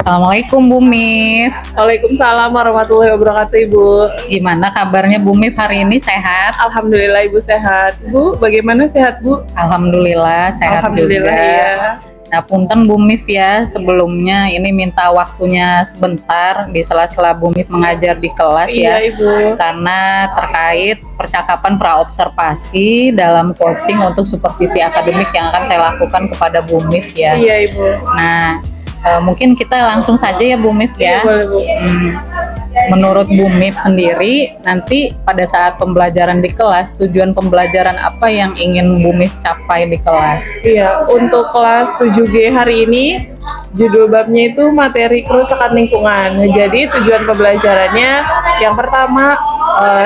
Assalamualaikum Bu Mif. Waalaikumsalam warahmatullahi wabarakatuh, Ibu. Gimana kabarnya Bu Mif hari ini, sehat? Alhamdulillah Ibu sehat. Bu, bagaimana sehat Bu? Alhamdulillah sehat Alhamdulillah, juga. ya. Nah, punten Bu Mif ya, sebelumnya ini minta waktunya sebentar di sela-sela Bu Mif mengajar di kelas ya. Iya Ibu. Karena terkait percakapan praobservasi dalam coaching untuk supervisi akademik yang akan saya lakukan kepada Bu Mif ya. Iya Ibu. Nah, mungkin kita langsung saja ya Bu Mif ya. Iya, boleh Bu. Menurut Bu Mif sendiri, nanti pada saat pembelajaran di kelas, tujuan pembelajaran apa yang ingin Bu Mif capai di kelas? Iya, untuk kelas 7G hari ini, judul babnya itu materi kerusakan lingkungan. Jadi tujuan pembelajarannya, yang pertama,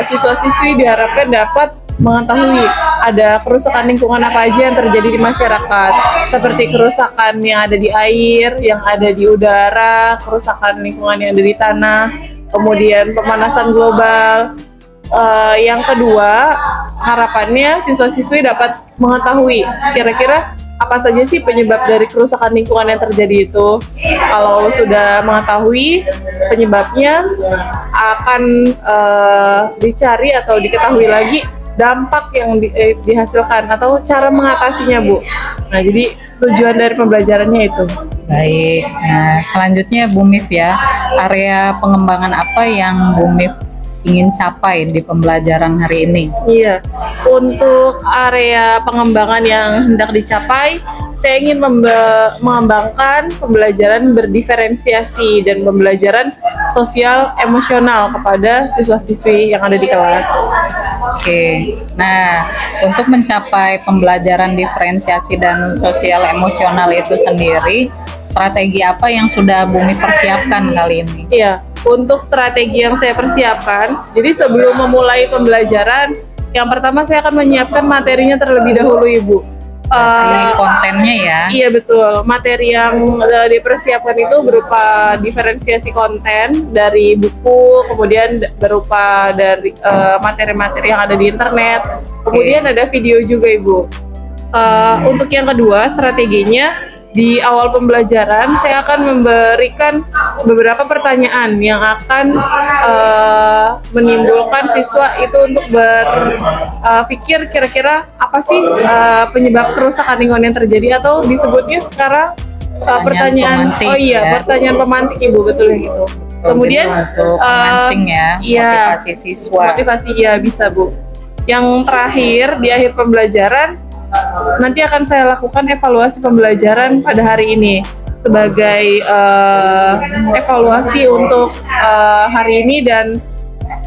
siswa-siswi diharapkan dapat mengetahui ada kerusakan lingkungan apa aja yang terjadi di masyarakat, seperti kerusakan yang ada di air, yang ada di udara, kerusakan lingkungan yang ada di tanah, kemudian pemanasan global. Yang kedua, harapannya siswa-siswi dapat mengetahui kira-kira apa saja sih penyebab dari kerusakan lingkungan yang terjadi itu. Kalau sudah mengetahui penyebabnya, akan dicari atau diketahui lagi dampak yang dihasilkan atau cara mengatasinya, Bu. Nah, jadi tujuan dari pembelajarannya itu. Baik, nah selanjutnya Bu Mif ya, area pengembangan apa yang Bu Mif ingin capai di pembelajaran hari ini? Iya, untuk area pengembangan yang hendak dicapai, saya ingin mengembangkan pembelajaran berdiferensiasi dan pembelajaran sosial emosional kepada siswa-siswi yang ada di kelas. Oke, nah untuk mencapai pembelajaran diferensiasi dan sosial emosional itu sendiri, strategi apa yang sudah Bu Mif persiapkan kali ini? Iya, untuk strategi yang saya persiapkan, jadi sebelum memulai pembelajaran, yang pertama saya akan menyiapkan materinya terlebih dahulu, Ibu. Kontennya ya? Iya betul, materi yang dipersiapkan itu berupa diferensiasi konten dari buku, kemudian berupa dari materi-materi yang ada di internet, kemudian ada video juga Ibu. Untuk yang kedua, strateginya di awal pembelajaran saya akan memberikan beberapa pertanyaan yang akan menimbulkan siswa itu untuk berpikir kira-kira apa sih penyebab kerusakan lingkungan yang terjadi, atau disebutnya sekarang pertanyaan pemantik, pertanyaan pemantik Ibu, betul gitu. Kemudian untuk memancing ya, motivasi siswa. Motivasi ya, bisa Bu. Yang terakhir di akhir pembelajaran nanti akan saya lakukan evaluasi pembelajaran pada hari ini sebagai evaluasi untuk hari ini dan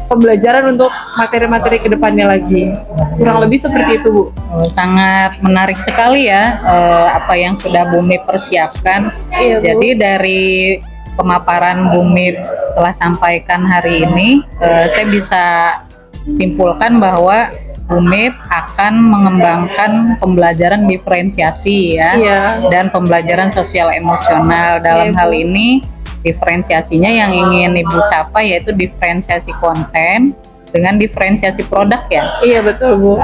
pembelajaran untuk materi-materi kedepannya lagi. Kurang lebih seperti itu, Bu. Sangat menarik sekali ya apa yang sudah Bu Mif persiapkan. Iya, Bu. Jadi dari pemaparan Bu Mif telah sampaikan hari ini, saya bisa simpulkan bahwa Bu Mif akan mengembangkan pembelajaran diferensiasi ya, dan pembelajaran sosial emosional. Dalam hal ini diferensiasinya yang ingin Ibu capai yaitu diferensiasi konten dengan diferensiasi produk ya. Iya betul Bu.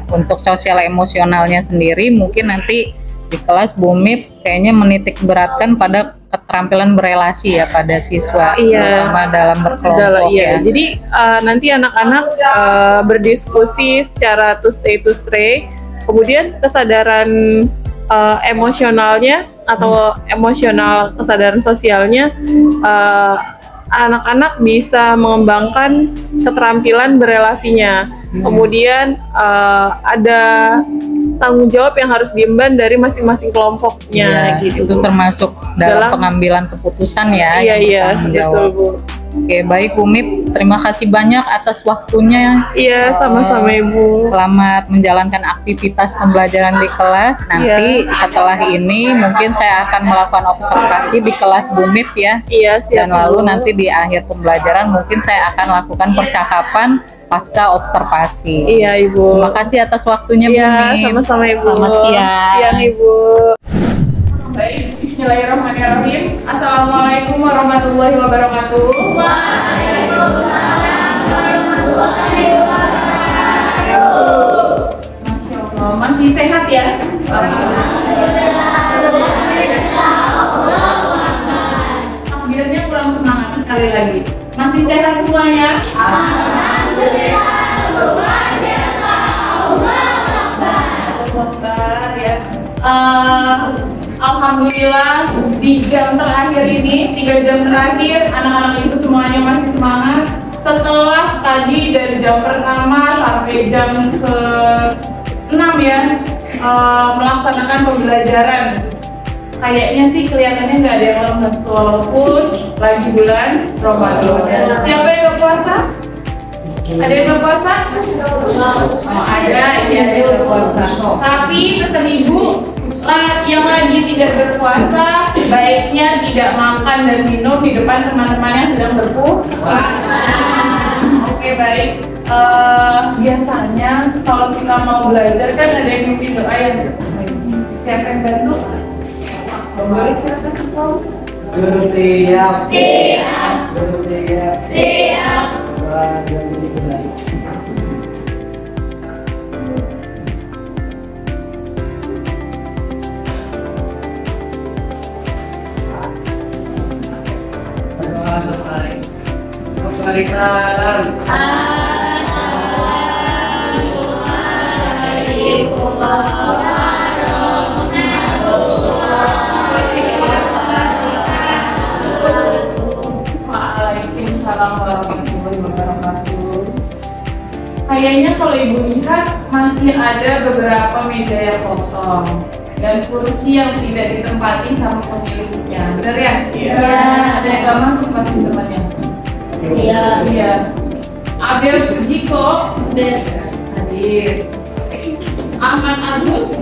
Untuk sosial emosionalnya sendiri mungkin nanti di kelas Bu Mif kayaknya menitik beratkan pada keterampilan berelasi ya pada siswa, terutama dalam berkelompok ya. Jadi nanti anak-anak berdiskusi secara to stay, kemudian kesadaran emosionalnya atau emosional kesadaran sosialnya, anak-anak bisa mengembangkan keterampilan berelasinya. Kemudian ada tanggung jawab yang harus diemban dari masing-masing kelompoknya gitu. Itu termasuk dalam pengambilan keputusan ya. Iya, betul Bu. Oke, baik Bu Mif, terima kasih banyak atas waktunya. Iya, sama-sama Ibu. Selamat menjalankan aktivitas pembelajaran di kelas. Nanti setelah ini mungkin saya akan melakukan observasi di kelas Bu Mif ya. Iya, siap. Dan lalu nanti di akhir pembelajaran mungkin saya akan lakukan percakapan pasca observasi. Iya Ibu. Terima kasih atas waktunya Bu Mif. Sama-sama Ibu. Selamat siang. Siang Ibu. Baik, bismillahirrahmanirrahim. Assalamualaikum warahmatullahi wabarakatuh. Waalaikumsalam warahmatullahi wabarakatuh. Masya Allah, masih sehat ya? sekali lagi. Masih sehat semuanya? Ya. Alhamdulillah di jam terakhir ini, 3 jam terakhir, anak-anak itu semuanya masih semangat. Setelah tadi dari jam pertama sampai jam ke-6 ya, melaksanakan pembelajaran. Kayaknya sih kelihatannya nggak ada yang lemes walaupun lagi bulan Ramadan. Siapa yang berpuasa? Ada yang berpuasa? Oh, ada yang berpuasa. Tapi pesan ibu, yang lagi tidak berpuasa baiknya tidak makan dan minum di depan teman-teman yang sedang berpuasa. Oke, baik. Biasanya kalau kita mau belajar kan ada yang mimpin doa ya. Siapa yang bantu? Boleh silakan. Guru siap. Siap. Guru siap. Siap. Wah, dia mesti benar. Waalaikumsalam. Waalaikumsalam warahmatullahi wabarakatuh. Kayaknya kalau ibu lihat masih ada beberapa meja yang kosong dan kursi yang tidak ditempati sama pemiliknya. Benar ya? Iya. Ada yang nggak masuk masih temannya. Iya. Iya. Adel Jiko dan hadir. Ahmad Agus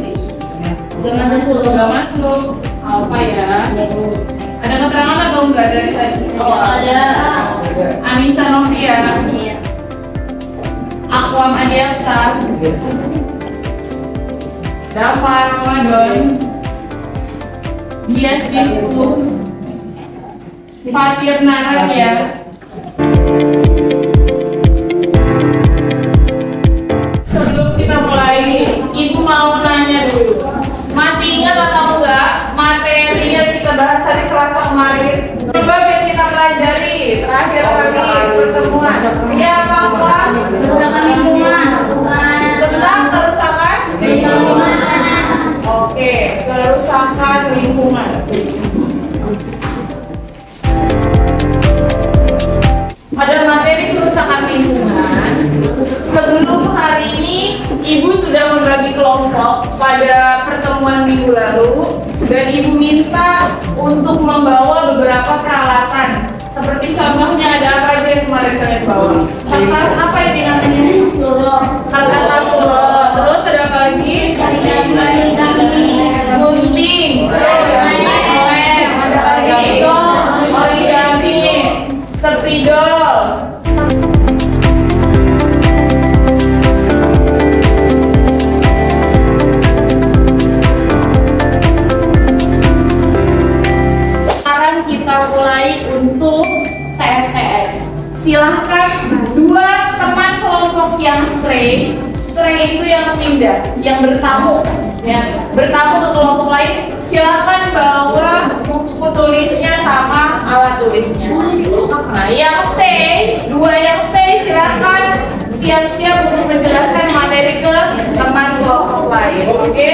Gak masuk. nggak masuk. Apa ya? Ada keterangan atau enggak dari tadi? Ada. Anissa Novia, Iya. Akwam Adiaksa, Dava Ramadan, Dias Bisku, Fatir Naraya. Sebelum kita mulai, Ibu mau nanya dulu. Masih ingat atau enggak materi yang kita bahas hari Selasa kemarin? Coba yang kita pelajari terakhir kali pertemuan. Ya, apa? Kerusakan lingkungan. Tentang kerusakan Lingkungan. Oke, kerusakan lingkungan. Pada materi kerusakan lingkungan, sebelum hari ini Ibu sudah membagi kelompok pada pertemuan minggu lalu dan Ibu minta untuk membawa beberapa peralatan. Seperti contohnya ada apa aja yang kemarin kalian bawa? Kertas apa ini namanya? Kertas asuro. Terus ada apa lagi? Gunting. Lem. Ada lagi? Origami. Spidol. Sekarang kita mulai untuk TSES. Silahkan dua teman kelompok yang stray itu yang pindah, yang bertamu, ya bertamu ke kelompok lain. Silahkan bawa buku tulisnya sama alat tulisnya. Nah, yang dua yang stay silahkan siap-siap untuk menjelaskan materi ke teman kelompok lain. Oke?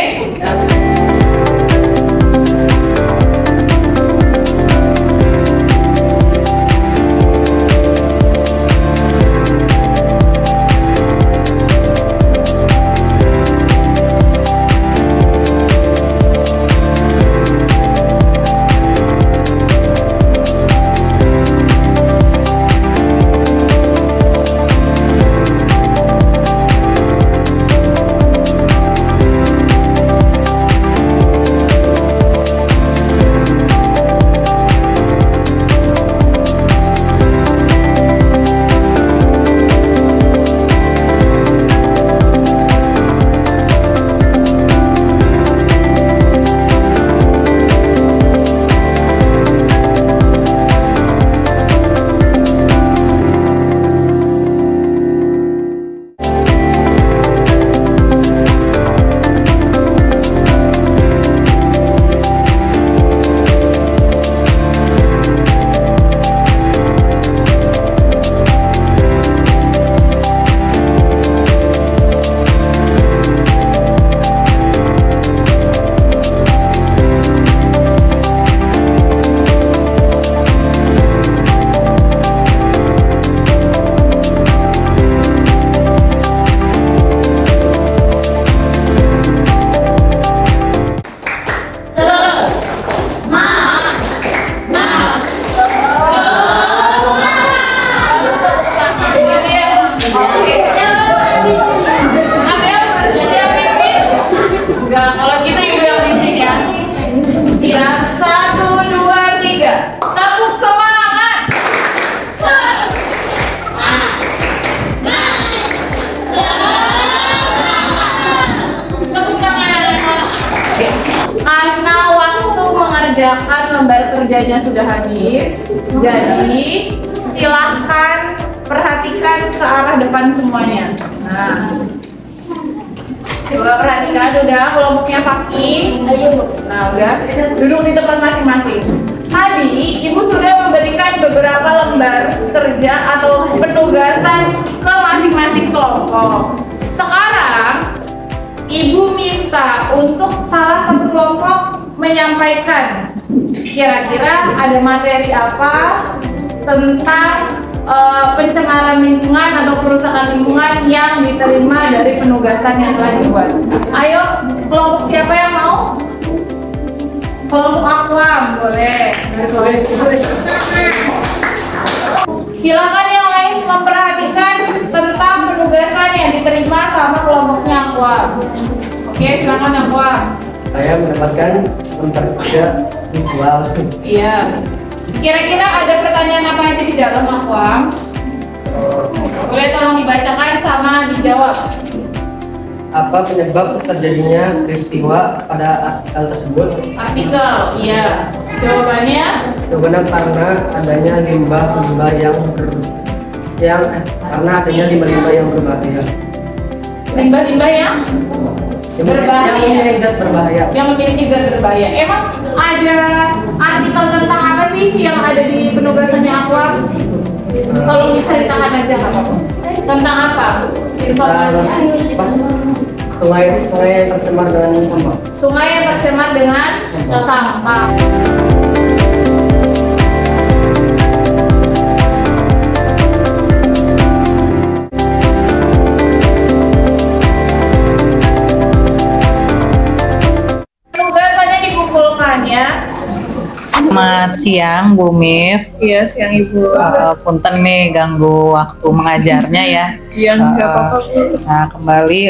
menandakan lembar kerjanya sudah habis. Jadi silahkan perhatikan ke arah depan semuanya. Nah, coba perhatikan, udah kelompoknya Fakih. Ayo, Bu. Nah, udah duduk di tempat masing-masing. Tadi Ibu sudah memberikan beberapa lembar kerja atau penugasan ke masing-masing kelompok. Sekarang Ibu minta untuk salah satu kelompok menyampaikan kira-kira ada materi apa tentang pencemaran lingkungan atau kerusakan lingkungan yang diterima dari penugasan yang telah dibuat. Ayo, kelompok siapa yang mau? Kelompok Aquam, boleh. Silakan yang lain memperhatikan tentang penugasan yang diterima sama kelompoknya Aquam. Oke, silakan Aquam. Saya mendapatkan lembar kerja visual. Iya. Kira-kira ada pertanyaan apa aja di dalam Aquam? Boleh tolong dibacakan sama dijawab. Apa penyebab terjadinya peristiwa pada artikel tersebut? Artikel, iya. Jawabannya? Jawabannya karena adanya limbah-limbah karena adanya limbah-limbah yang berbahaya. Limbah-limbah yang berbahaya. Yang memiliki zat berbahaya. Yang memiliki zat berbahaya. Emang ada artikel tentang apa sih yang ada di penugasannya Aquam? Tolong diceritakan aja nggak apa-apa. Tentang apa? Informasinya. Sungai yang tercemar dengan sampah. Sungai yang tercemar dengan sampah. Penugasannya dikumpulkan ya. Selamat siang Bu Mif. Iya, siang Ibu. Punten nih ganggu waktu mengajarnya ya. Iya, nggak apa-apa Bu. Nah, kembali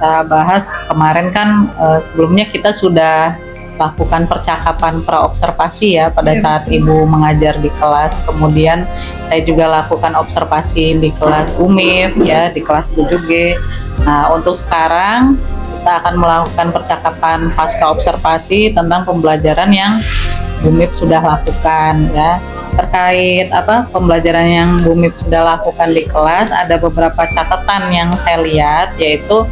kita bahas kemarin kan sebelumnya kita sudah lakukan percakapan praobservasi ya pada saat Ibu mengajar di kelas. Kemudian saya juga lakukan observasi di kelas UMIF ya, di kelas 7G. Nah, untuk sekarang kita akan melakukan percakapan pasca observasi tentang pembelajaran yang BUMIF sudah lakukan ya. Terkait pembelajaran yang BUMIF sudah lakukan di kelas, ada beberapa catatan yang saya lihat, yaitu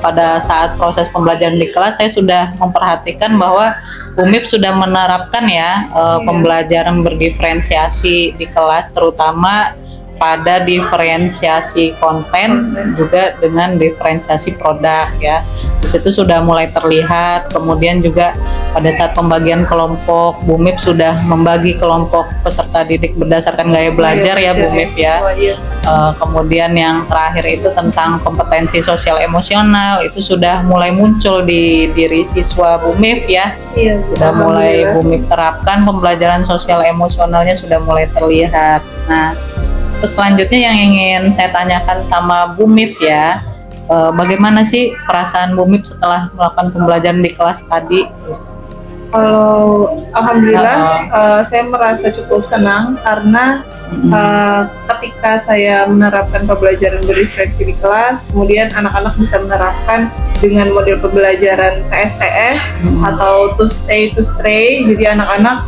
pada saat proses pembelajaran di kelas saya sudah memperhatikan bahwa BUMIF sudah menerapkan ya pembelajaran berdiferensiasi di kelas, terutama pada diferensiasi konten juga dengan diferensiasi produk ya. Di situ sudah mulai terlihat. Kemudian juga pada saat pembagian kelompok, BUMIF sudah membagi kelompok peserta didik berdasarkan gaya belajar ya BUMIF ya. Kemudian yang terakhir itu tentang kompetensi sosial emosional, itu sudah mulai muncul di diri siswa BUMIF ya. Iya, Sudah mulai BUMIF terapkan, pembelajaran sosial emosionalnya sudah mulai terlihat. Nah, terus selanjutnya yang ingin saya tanyakan sama BUMIF ya, bagaimana sih perasaan BUMIF setelah melakukan pembelajaran di kelas tadi? Kalau alhamdulillah saya merasa cukup senang karena ketika saya menerapkan pembelajaran berdiferensi di kelas, kemudian anak-anak bisa menerapkan dengan model pembelajaran TSTS atau to stay to stray. Jadi anak-anak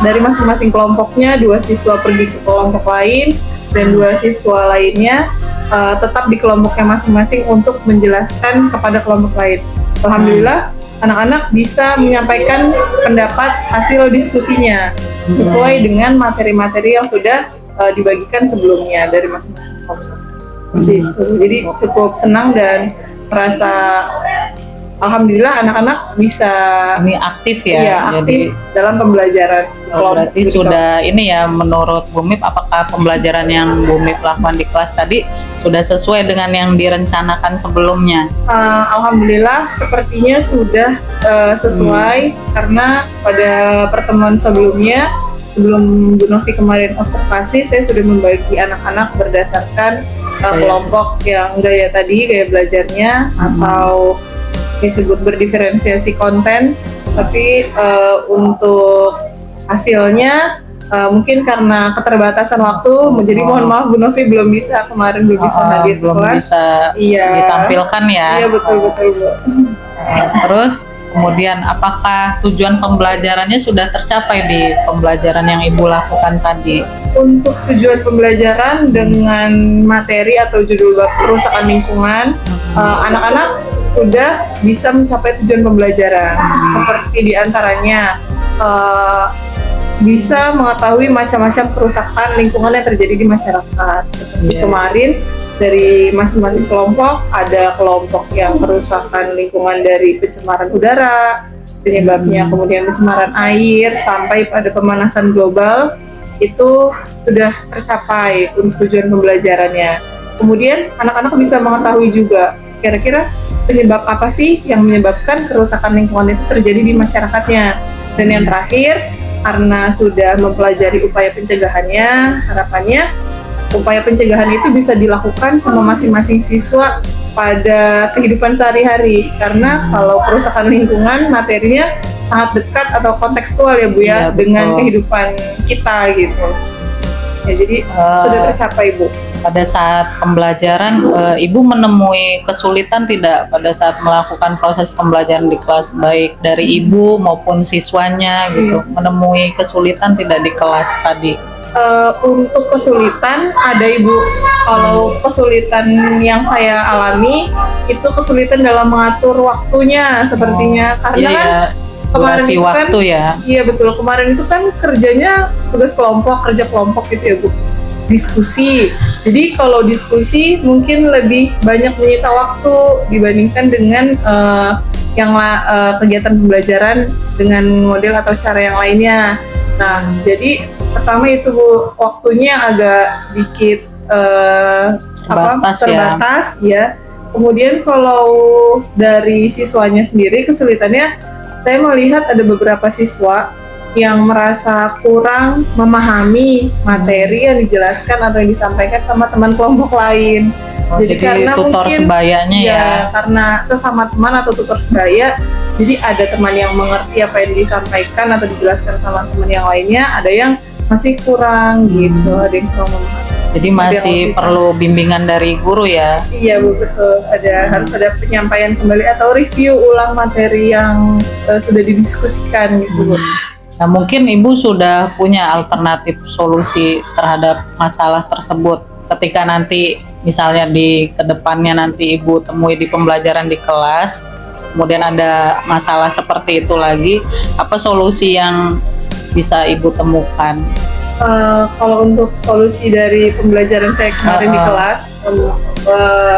dari masing-masing kelompoknya, 2 siswa pergi ke kelompok lain dan 2 siswa lainnya tetap di kelompoknya masing-masing untuk menjelaskan kepada kelompok lain. Alhamdulillah anak-anak bisa menyampaikan pendapat hasil diskusinya sesuai dengan materi-materi yang sudah dibagikan sebelumnya dari masing-masing kelompok. Jadi cukup senang dan merasa alhamdulillah anak-anak bisa Ini aktif ya, iya, aktif dalam pembelajaran. Berarti sudah ini ya, menurut BUMIF, apakah pembelajaran yang BUMIF lakukan di kelas tadi sudah sesuai dengan yang direncanakan sebelumnya? Alhamdulillah sepertinya sudah sesuai karena pada pertemuan sebelumnya, sebelum Bu Novi kemarin observasi, saya sudah membagi anak-anak berdasarkan kelompok yang gaya belajarnya atau disebut berdiferensiasi konten, tapi untuk hasilnya mungkin karena keterbatasan waktu, jadi mohon maaf Bu Novi belum bisa Belum bisa Iya. ditampilkan ya. Iya betul Bu. Terus Kemudian apakah tujuan pembelajarannya sudah tercapai di pembelajaran yang Ibu lakukan tadi? Untuk tujuan pembelajaran dengan materi atau judul bab kerusakan lingkungan, anak-anak sudah bisa mencapai tujuan pembelajaran. Seperti diantaranya bisa mengetahui macam-macam kerusakan lingkungan yang terjadi di masyarakat. Seperti kemarin dari masing-masing kelompok, ada kelompok yang kerusakan lingkungan dari pencemaran udara, penyebabnya kemudian pencemaran air, sampai pada pemanasan global, itu sudah tercapai untuk tujuan pembelajarannya. Kemudian anak-anak bisa mengetahui juga kira-kira penyebab apa sih yang menyebabkan kerusakan lingkungan itu terjadi di masyarakatnya. Dan yang terakhir, karena sudah mempelajari upaya pencegahannya, harapannya upaya pencegahan itu bisa dilakukan sama masing-masing siswa pada kehidupan sehari-hari. Karena kalau kerusakan lingkungan materinya sangat dekat atau kontekstual ya Bu ya, dengan kehidupan kita gitu. Ya, jadi sudah tercapai Bu. Pada saat pembelajaran, Ibu menemui kesulitan tidak pada saat melakukan proses pembelajaran di kelas, baik dari Ibu maupun siswanya gitu, menemui kesulitan tidak di kelas tadi? Untuk kesulitan ada Ibu. Kalau kesulitan yang saya alami itu kesulitan dalam mengatur waktunya sepertinya, karena kan kemarin itu waktu kan, ya. Iya betul, kemarin itu kan kerjanya tugas kelompok, kerja kelompok gitu ya Bu, diskusi. Jadi kalau diskusi mungkin lebih banyak menyita waktu dibandingkan dengan kegiatan pembelajaran dengan model atau cara yang lainnya. Nah, jadi pertama itu Bu, waktunya agak sedikit terbatas ya. Kemudian kalau dari siswanya sendiri kesulitannya, saya melihat ada beberapa siswa yang merasa kurang memahami materi yang dijelaskan atau yang disampaikan sama teman kelompok lain. Jadi karena tutor mungkin sebayanya ya, karena sesama teman atau tutor sebaya, jadi ada teman yang mengerti apa yang disampaikan atau dijelaskan sama teman yang lainnya, ada yang masih kurang gitu, ada yang kurang memahami. Jadi masih perlu bimbingan dari guru ya? Iya Bu, betul. Harus ada penyampaian kembali atau review ulang materi yang sudah didiskusikan gitu Bu. Nah, mungkin Ibu sudah punya alternatif solusi terhadap masalah tersebut ketika nanti misalnya di kedepannya nanti Ibu temui di pembelajaran di kelas, kemudian ada masalah seperti itu lagi, apa solusi yang bisa Ibu temukan? Kalau untuk solusi dari pembelajaran saya kemarin di kelas,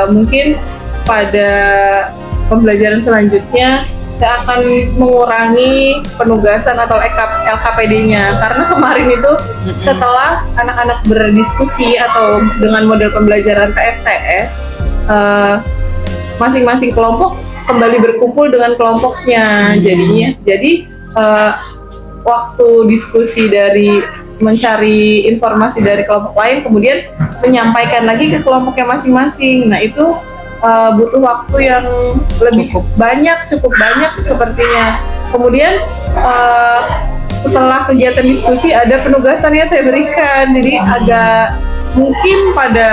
mungkin pada pembelajaran selanjutnya saya akan mengurangi penugasan atau LKPD-nya, karena kemarin itu setelah anak-anak berdiskusi atau dengan model pembelajaran PSTS, masing-masing kelompok kembali berkumpul dengan kelompoknya. Jadi waktu diskusi dari mencari informasi dari kelompok lain, kemudian menyampaikan lagi ke kelompoknya masing-masing. Nah itu butuh waktu yang lebih cukup banyak sepertinya. Kemudian setelah kegiatan diskusi ada penugasan yang saya berikan, jadi agak mungkin pada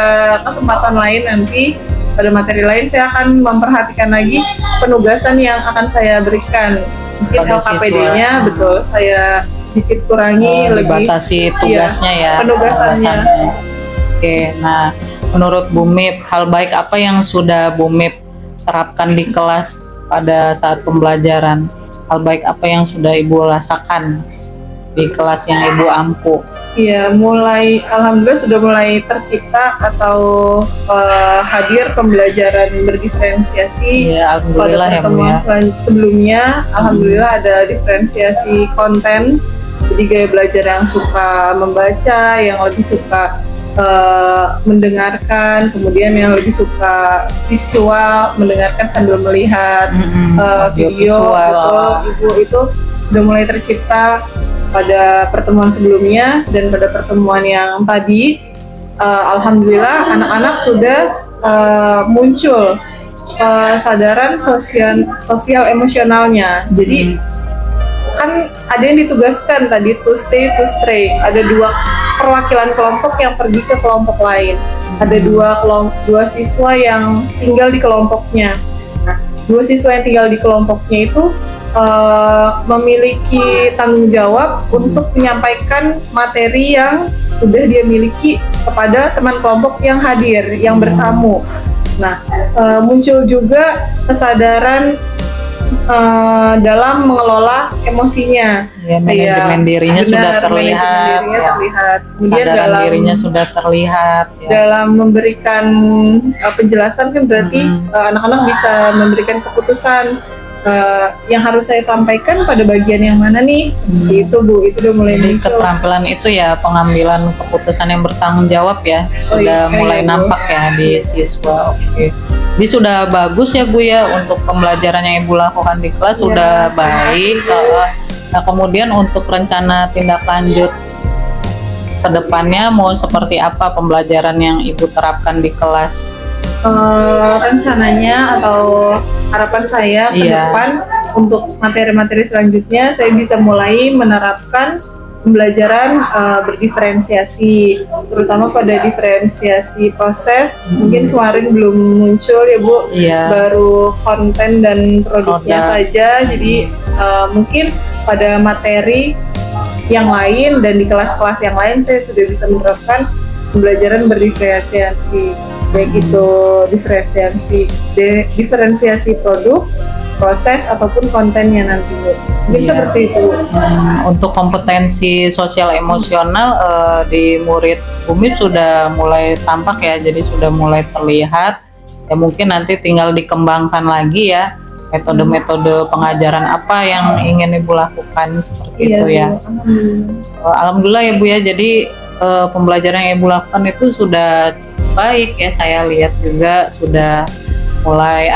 kesempatan lain nanti pada materi lain saya akan memperhatikan lagi penugasan yang akan saya berikan. Mungkin LKPD-nya betul saya sedikit kurangi, lebih dibatasi tugasnya ya, penugasannya. Oke, nah menurut Bu Mip, hal baik apa yang sudah Bu Mip terapkan di kelas pada saat pembelajaran? Hal baik apa yang sudah Ibu rasakan di kelas yang Ibu ampu? Iya, alhamdulillah sudah mulai tercipta atau hadir pembelajaran berdiferensiasi. Iya, alhamdulillah ya Bu ya. Sebelumnya, alhamdulillah ada diferensiasi konten. Jadi gaya belajar yang suka membaca, yang lebih suka mendengarkan, kemudian yang lebih suka visual, mendengarkan sambil melihat video. Ibu itu sudah mulai tercipta pada pertemuan sebelumnya, dan pada pertemuan yang tadi alhamdulillah anak-anak sudah muncul kesadaran sosial emosionalnya. Jadi kan ada yang ditugaskan tadi to stay to stray, ada dua perwakilan kelompok yang pergi ke kelompok lain, ada dua siswa yang tinggal di kelompoknya. Nah, dua siswa yang tinggal di kelompoknya itu memiliki tanggung jawab untuk menyampaikan materi yang sudah dia miliki kepada teman kelompok yang hadir, yang bertamu. Nah, muncul juga kesadaran dalam mengelola emosinya. Ya, manajemen dirinya benar, sudah terlihat, manajemen dirinya ya. terlihat. Kemudian Kesadaran dalam dirinya sudah terlihat. Ya. dalam memberikan penjelasan kan berarti anak-anak bisa memberikan keputusan yang harus saya sampaikan pada bagian yang mana nih, seperti itu Bu. Itu udah mulai Jadi muncul. keterampilan itu ya pengambilan keputusan yang bertanggung jawab ya sudah iya, mulai iya, Bu. nampak ya di siswa. Oke. Jadi sudah bagus ya Bu ya untuk pembelajaran yang Ibu lakukan di kelas Iya, sudah terima baik. kasih, Bu. Nah kemudian untuk rencana tindak lanjut ke depannya mau seperti apa pembelajaran yang Ibu terapkan di kelas? Rencananya atau harapan saya ke Iya. depan untuk materi-materi selanjutnya saya bisa mulai menerapkan pembelajaran berdiferensiasi, terutama pada diferensiasi proses. Mungkin kemarin belum muncul ya Bu, Iya. baru konten dan produknya Produk. saja. Jadi mungkin pada materi yang lain dan di kelas-kelas yang lain saya sudah bisa menerapkan pembelajaran berdiferensiasi, baik itu diferensiasi produk, proses ataupun kontennya nanti Bu. Jadi Iya. seperti itu. Untuk kompetensi sosial emosional di murid BUMIP sudah mulai tampak ya, jadi sudah mulai terlihat. Ya mungkin nanti tinggal dikembangkan lagi ya metode-metode pengajaran apa yang ingin Ibu lakukan seperti itu ya. Bu. Alhamdulillah ya Bu ya, jadi pembelajaran yang Ibu lakukan itu sudah baik ya, saya lihat juga sudah mulai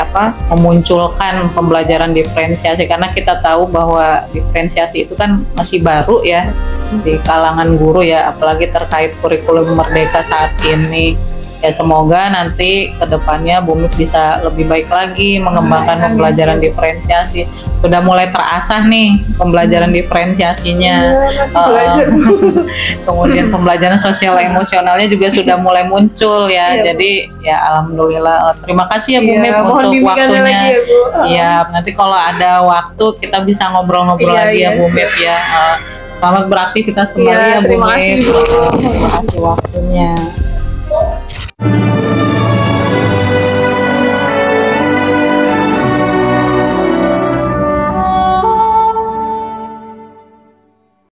memunculkan pembelajaran diferensiasi, karena kita tahu bahwa diferensiasi itu kan masih baru ya di kalangan guru ya, apalagi terkait kurikulum merdeka saat ini. Ya semoga nanti kedepannya BUMIP bisa lebih baik lagi mengembangkan pembelajaran diferensiasi. Sudah mulai terasah nih pembelajaran diferensiasinya. Masih belajar. Kemudian pembelajaran sosial emosionalnya juga sudah mulai muncul ya. Iya, Jadi ya alhamdulillah. Terima kasih ya Bu Iya, Mip mohon untuk bimbingannya waktunya. lagi ya, Bu. Siap. Nanti kalau ada waktu kita bisa ngobrol-ngobrol Iya, lagi ya iya, Bu Mip ya. Selamat beraktivitas kembali Iya, ya Bu terima Mip. kasih, Bu. Terima kasih waktunya.